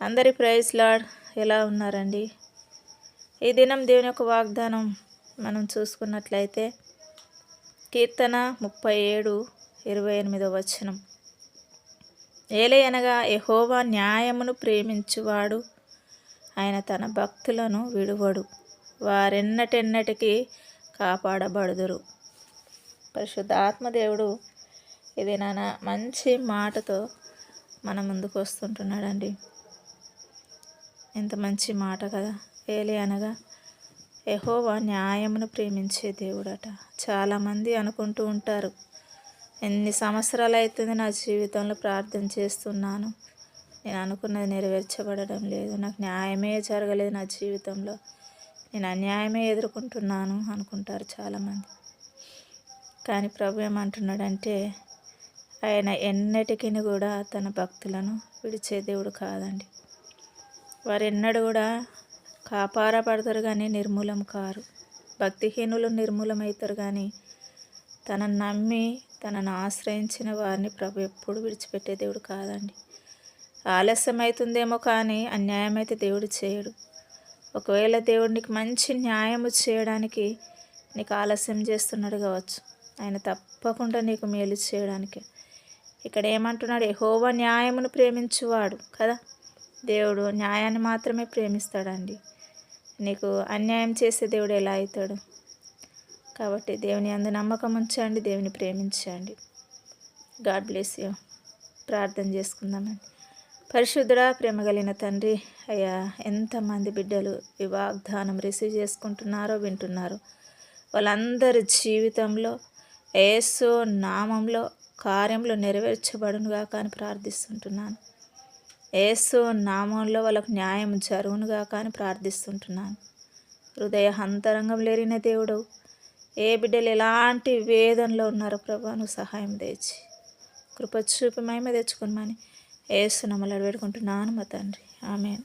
అందరి praise lord. ఎలా ఉన్నారండి? ఈ దినం దేవుని యొక్క వాగ్దానం మనం చూసుకున్నట్లయితే కీర్తన 37:28 ఏలయనగా యెహోవా న్యాయమును ప్రేమించువాడు, ఆయన తన భక్తులను విడువడు, వారెన్నటెన్నటికీ కాపాడబడుదురు. పరిశుద్ధ ఆత్మదేవుడు ఇది నాన్న మంచి మాటతో మన ముందుకు వస్తుంటున్నాడండి. ఎంత మంచి మాట కదా. అనగా యెహోవా న్యాయమును ప్రేమించే దేవుడట. చాలామంది అనుకుంటూ ఉంటారు, ఎన్ని సంవత్సరాలు అవుతుంది నా జీవితంలో ప్రార్థన చేస్తున్నాను, నేను అనుకున్నది నెరవేర్చబడడం లేదు, నాకు న్యాయమే జరగలేదు, నా జీవితంలో నేను అన్యాయమే ఎదుర్కొంటున్నాను అనుకుంటారు చాలామంది. కానీ ప్రభు ఏమంటున్నాడంటే, ఆయన ఎన్నటికీ కూడా తన భక్తులను విడిచే దేవుడు కాదండి. వారు ఎన్నడూ కూడా కాపాడబడతారు కానీ నిర్మూలం కారు. భక్తిహీనులు నిర్మూలమవుతారు కానీ తనను నమ్మి తనను ఆశ్రయించిన వారిని ప్రభు ఎప్పుడు విడిచిపెట్టే దేవుడు కాదండి. ఆలస్యం అవుతుందేమో కానీ అన్యాయం అయితే దేవుడు చేయడు. ఒకవేళ దేవుడు నీకు మంచి న్యాయము చేయడానికి నీకు ఆలస్యం చేస్తున్నాడు కావచ్చు, ఆయన తప్పకుండా నీకు మేలు చేయడానికి. ఇక్కడ ఏమంటున్నాడు? యెహోవా న్యాయమును ప్రేమించువాడు కదా. దేవుడు న్యాయాన్ని మాత్రమే ప్రేమిస్తాడండి. నీకు అన్యాయం చేసే దేవుడు ఎలా అవుతాడు? కాబట్టి దేవుని అందు నమ్మకం ఉంచండి, దేవుని ప్రేమించండి. God bless you. ప్రార్థన చేసుకుందామండి. పరిశుద్ధుడా, ప్రేమ కలిగిన తండ్రి, అయ్యా, ఎంతమంది బిడ్డలు ఈ వాగ్దానం రిసీవ్ చేసుకుంటున్నారో వింటున్నారో వాళ్ళందరి జీవితంలో యేసు నామంలో కార్యములు నెరవేర్చబడునుగా కానీ ప్రార్థిస్తుంటున్నాను. యేసు నామంలో వాళ్ళకు న్యాయం జరుగునుగా కానీ ప్రార్థిస్తుంటున్నాను. హృదయ అంతరంగం లేరిన దేవుడు, ఏ బిడ్డలు ఎలాంటి వేదనలో ఉన్నారో ప్రభా, నువ్వు సహాయం తెచ్చి కృప చూపి మహిమ తెచ్చుకున్నామని యేసు నామములో వేడుకుంటున్నాను మా తండ్రి. ఆమేన్.